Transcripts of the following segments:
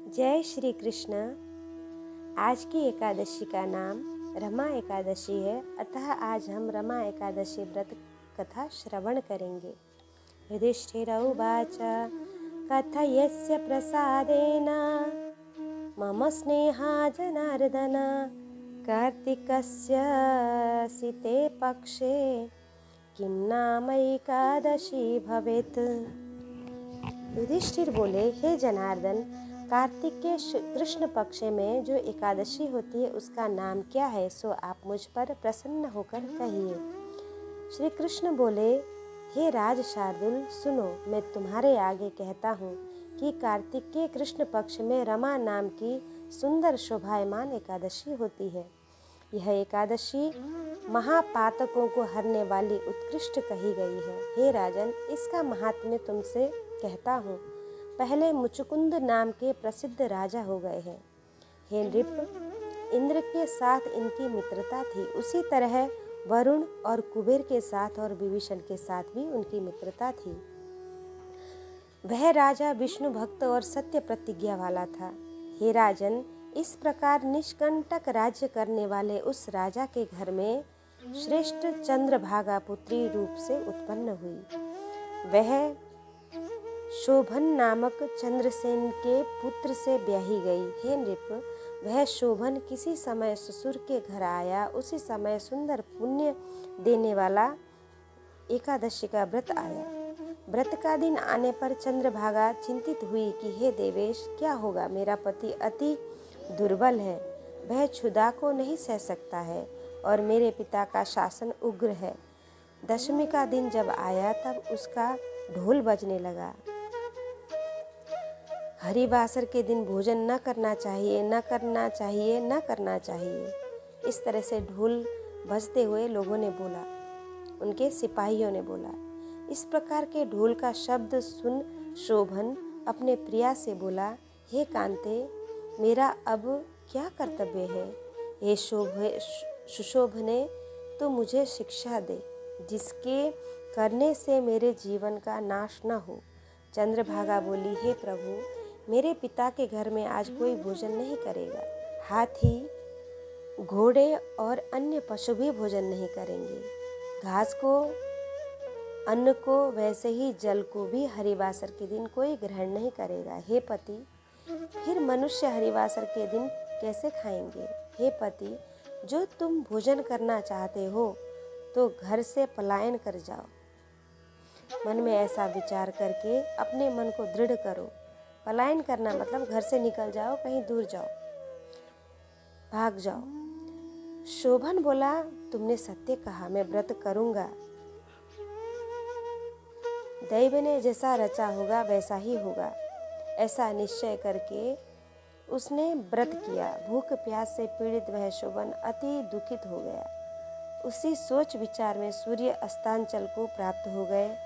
जय श्री कृष्ण। आज की एकादशी का नाम रमा एकादशी है, अतः आज हम रमा एकादशी व्रत कथा श्रवण करेंगे। युधिष्ठिर उवाच कथयस्य प्रसादेन मम स्नेहा जनार्दन कार्तिकस्य सिते पक्षे किं नाम एकादशी भवेत्। युधिष्ठिर बोले, हे जनार्दन, कार्तिक के कृष्ण पक्ष में जो एकादशी होती है उसका नाम क्या है, सो आप मुझ पर प्रसन्न होकर कहिए। श्री कृष्ण बोले, हे राज शार्दुल, सुनो, मैं तुम्हारे आगे कहता हूँ कि कार्तिक के कृष्ण पक्ष में रमा नाम की सुंदर शोभायमान एकादशी होती है। यह एकादशी महापातकों को हरने वाली उत्कृष्ट कही गई है। हे राजन, इसका महात्म्य तुमसे कहता हूँ। पहले मुचुकुंद नाम के प्रसिद्ध राजा हो गए हैं। हे नृप, इंद्र के साथ इनकी मित्रता थी, उसी तरह वरुण और कुबेर के साथ और विभीषण के साथ भी उनकी मित्रता थी। वह राजा विष्णु भक्त और सत्य प्रतिज्ञा वाला था। हे राजन, इस प्रकार निष्कंटक राज्य करने वाले उस राजा के घर में श्रेष्ठ चंद्रभागा पुत्री रूप से उत्पन्न हुई। वह शोभन नामक चंद्रसेन के पुत्र से ब्याही गई। हे नृप, वह शोभन किसी समय ससुर के घर आया, उसी समय सुंदर पुण्य देने वाला एकादशी का व्रत आया। व्रत का दिन आने पर चंद्रभागा चिंतित हुई कि हे देवेश, क्या होगा, मेरा पति अति दुर्बल है, वह क्षुधा को नहीं सह सकता है और मेरे पिता का शासन उग्र है। दशमी का दिन जब आया तब उसका ढोल बजने लगा। हरिवासर के दिन भोजन न करना चाहिए, न करना चाहिए, न करना चाहिए। इस तरह से ढोल बजते हुए लोगों ने बोला, उनके सिपाहियों ने बोला। इस प्रकार के ढोल का शब्द सुन शोभन अपने प्रिया से बोला, हे कांते, मेरा अब क्या कर्तव्य है। हे सुशोभने, तो मुझे शिक्षा दे, जिसके करने से मेरे जीवन का नाश न हो। चंद्रभागा बोली, हे प्रभु, मेरे पिता के घर में आज कोई भोजन नहीं करेगा। हाथी, घोड़े और अन्य पशु भी भोजन नहीं करेंगे। घास को, अन्न को, वैसे ही जल को भी हरिवासर के दिन कोई ग्रहण नहीं करेगा। हे पति, फिर मनुष्य हरिवासर के दिन कैसे खाएंगे। हे पति, जो तुम भोजन करना चाहते हो तो घर से पलायन कर जाओ। मन में ऐसा विचार करके अपने मन को दृढ़ करो। पलायन करना मतलब घर से निकल जाओ, कहीं दूर जाओ, भाग जाओ। शोभन बोला, तुमने सत्य कहा, मैं व्रत करूंगा। दैव ने जैसा रचा होगा वैसा ही होगा, ऐसा निश्चय करके उसने व्रत किया। भूख प्यास से पीड़ित वह शोभन अति दुखित हो गया। उसी सोच विचार में सूर्य अस्तांचल को प्राप्त हो गए।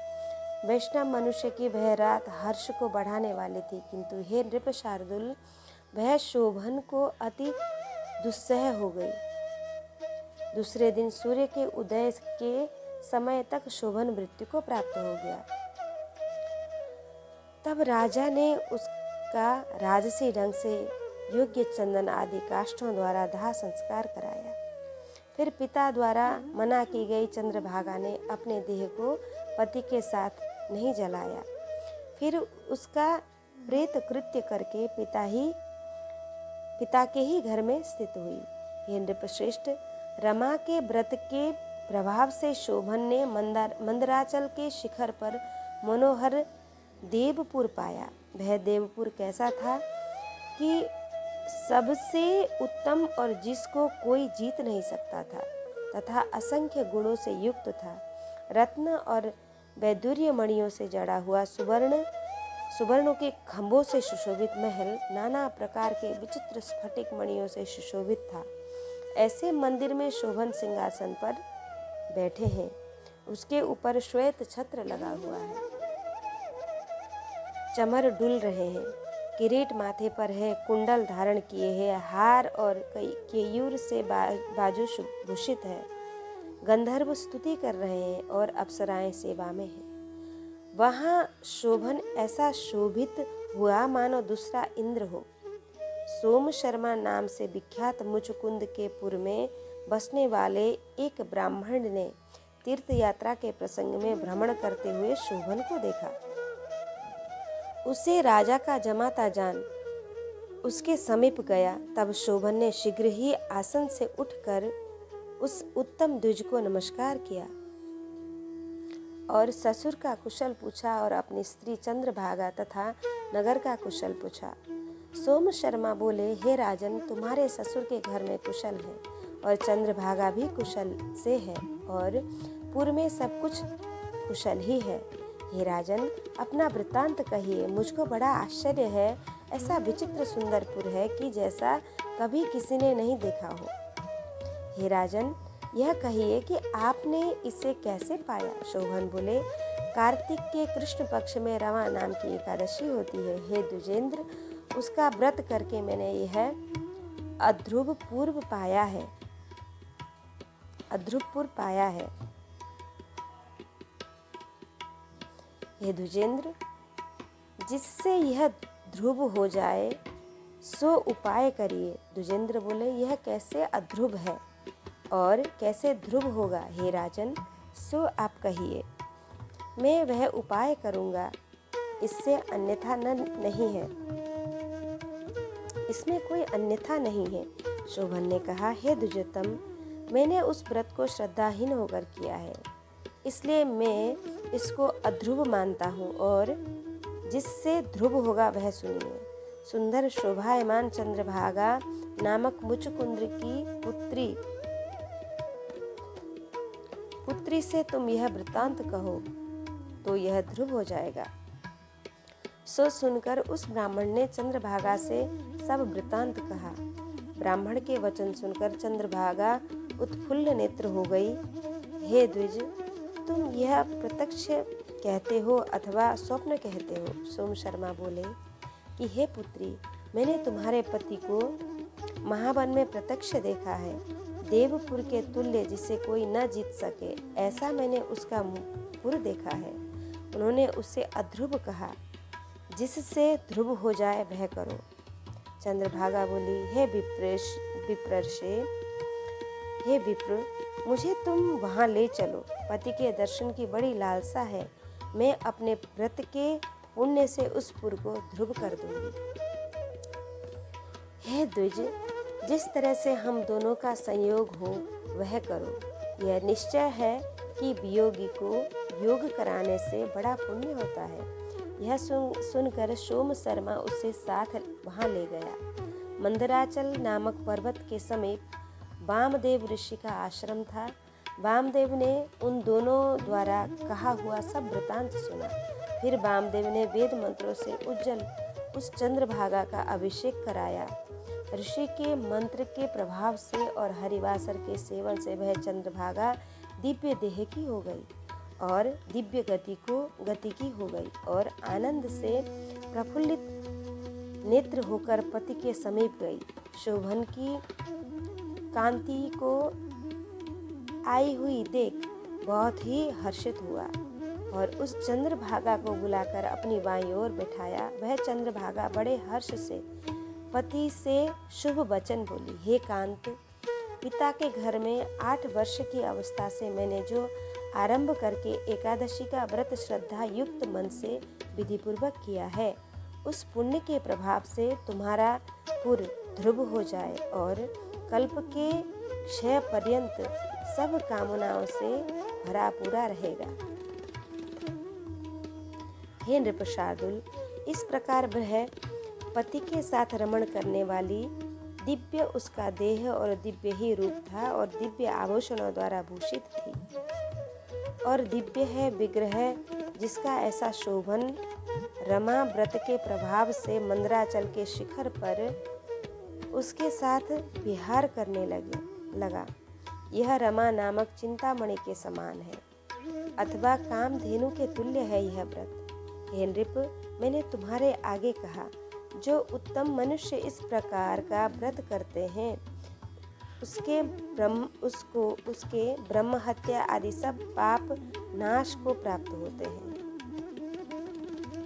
वैष्णव मनुष्य की वह रात हर्ष को बढ़ाने वाली थी, किंतु हे नृप शार्दुल, वह शोभन को अति दुस्सह हो गई। दूसरे दिन सूर्य के उदय के समय तक शोभन मृत्यु को प्राप्त हो गया। तब राजा ने उसका राजसी ढंग से योग्य चंदन आदि काष्ठों द्वारा दाह संस्कार कराया। फिर पिता द्वारा मना की गई चंद्रभागा ने अपने देह को पति के साथ नहीं जलाया। फिर उसका प्रेत कृत्य करके पिता के ही घर में स्थित हुई। हे नृपश्रेष्ठ, रमा के व्रत के प्रभाव से शोभन ने मंदराचल के शिखर पर मनोहर देवपुर पाया। वह देवपुर कैसा था कि सबसे उत्तम और जिसको कोई जीत नहीं सकता था, तथा असंख्य गुणों से युक्त था। रत्न और वैदुर्य मणियों से जड़ा हुआ सुवर्णों के खंभों से सुशोभित महल नाना प्रकार के विचित्र स्फटिक मणियों से सुशोभित था। ऐसे मंदिर में शोभन सिंहासन पर बैठे हैं, उसके ऊपर श्वेत छत्र लगा हुआ है, चमर डुल रहे हैं, किरीट माथे पर है, कुंडल धारण किए हैं, हार और केयूर से बाजू भूषित है। गंधर्व स्तुति कर रहे हैं और अप्सराएं सेवा में हैं। वहाँ शोभन ऐसा शोभित हुआ मानो दूसरा इंद्र हो। सोम शर्मा नाम से विख्यात मुचकुंद के पुर में बसने वाले एक ब्राह्मण ने तीर्थ यात्रा के प्रसंग में भ्रमण करते हुए शोभन को देखा। उसे राजा का जमाता जान उसके समीप गया। तब शोभन ने शीघ्र ही आसन से उठकर उस उत्तम द्विज को नमस्कार किया और ससुर का कुशल पूछा और अपनी स्त्री चंद्रभागा तथा नगर का कुशल पूछा। सोम शर्मा बोले, हे राजन, तुम्हारे ससुर के घर में कुशल है और चंद्रभागा भी कुशल से है और पुर में सब कुछ कुशल ही है। हे राजन, अपना वृत्तांत कहिए। मुझको बड़ा आश्चर्य है। ऐसा विचित्र सुंदर पुर है कि जैसा कभी किसी ने नहीं देखा हो। हे राजन, यह कहिए कि आपने इसे कैसे पाया। शोभन बोले, कार्तिक के कृष्ण पक्ष में रमा नाम की एकादशी होती है। हे द्विजेंद्र, उसका व्रत करके मैंने यह अध्रुवपुर पाया है। हे द्विजेंद्र, जिससे यह ध्रुव हो जाए सो उपाय करिए। द्विजेंद्र बोले, यह कैसे अध्रुव है और कैसे ध्रुव होगा। हे राजन, सो आप कहिए, मैं वह उपाय करूँगा। इससे अन्यथा नहीं है, इसमें कोई अन्यथा नहीं है। शोभन ने कहा, हे द्विजोत्तम, मैंने उस व्रत को श्रद्धाहीन होकर किया है, इसलिए मैं इसको अध्रुव मानता हूँ और जिससे ध्रुव होगा वह सुनिए। सुंदर शोभायमान चंद्रभागा नामक मुचकुंद की पुत्री से तुम यह वृत्तांत कहो तो यह ध्रुव हो जाएगा। सो सुनकर उस ब्राह्मण ने चंद्रभागा से सब वृत्तांत कहा। ब्राह्मण के वचन सुनकर चंद्रभागा उत्फुल्ल नेत्र हो गई। हे द्विज, तुम यह प्रत्यक्ष कहते हो अथवा स्वप्न कहते हो। सोम शर्मा बोले कि हे पुत्री, मैंने तुम्हारे पति को महावन में प्रत्यक्ष देखा है। देवपुर के तुल्य जिसे कोई न जीत सके, ऐसा मैंने उसका पुर देखा है। उन्होंने उसे अध्रुव कहा। जिससे ध्रुव हो जाए वह करो। चंद्रभागा बोली, हे विप्र, मुझे तुम वहाँ ले चलो। पति के दर्शन की बड़ी लालसा है। मैं अपने व्रत के पुण्य से उस पुर को ध्रुव कर दूंगी। हे द्विज, जिस तरह से हम दोनों का संयोग हो वह करो। यह निश्चय है कि वियोगी को योग कराने से बड़ा पुण्य होता है। यह सुनकर सोम शर्मा उसे साथ वहाँ ले गया। मंदराचल नामक पर्वत के समीप वामदेव ऋषि का आश्रम था। वामदेव ने उन दोनों द्वारा कहा हुआ सब वृतांत सुना। फिर वामदेव ने वेद मंत्रों से उज्जल उस चंद्रभागा का अभिषेक कराया। ऋषि के मंत्र के प्रभाव से और हरिवासर के सेवन से वह चंद्रभागा दिव्य देह की हो गई और दिव्य गति की हो गई और आनंद से प्रफुल्लित नेत्र होकर पति के समीप गई। शोभन की कांति को आई हुई देख बहुत ही हर्षित हुआ और उस चंद्रभागा को बुलाकर अपनी बाईं ओर बैठाया। वह चंद्रभागा बड़े हर्ष से पति से शुभ वचन बोली, हे कांत, पिता के घर में 8 वर्ष की अवस्था से मैंने जो आरंभ करके एकादशी का व्रत श्रद्धा युक्त मन से विधिपूर्वक किया है, उस पुण्य के प्रभाव से तुम्हारा पुर ध्रुव हो जाए और कल्प के क्षय पर्यंत सब कामनाओं से भरा पूरा रहेगा। हे नृपशार्दूल, इस प्रकार वह पति के साथ रमण करने वाली दिव्य उसका देह और दिव्य ही रूप था और दिव्य आभूषणों द्वारा भूषित थी और दिव्य है विग्रह, जिसका ऐसा शोभन रमा व्रत के प्रभाव से मंदराचल के शिखर पर उसके साथ विहार करने लगा। यह रमा नामक चिंतामणि के समान है अथवा कामधेनु के तुल्य है यह व्रत। हे नृप, मैंने तुम्हारे आगे कहा, जो उत्तम मनुष्य इस प्रकार का व्रत करते हैं उसके ब्रह्म हत्या आदि सब पाप नाश को प्राप्त होते हैं।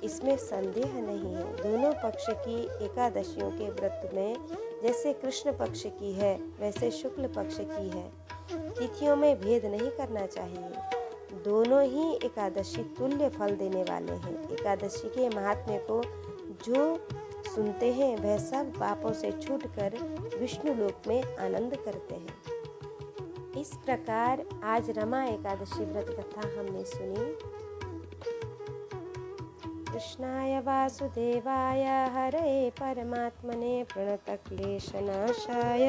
इसमें संदेह नहीं है। दोनों पक्ष की एकादशियों के व्रत में जैसे कृष्ण पक्ष की है वैसे शुक्ल पक्ष की है। तिथियों में भेद नहीं करना चाहिए। दोनों ही एकादशी तुल्य फल देने वाले हैं। एकादशी के महात्म्य को जो सुनते हैं वह सब पापों से छूटकर विष्णु लोक में आनंद करते हैं। इस प्रकार आज रमा एकादशी व्रत कथा हमने सुनी। कृष्णाय वासुदेवाय हरे परमात्मने प्रणतक्लेशनाशाय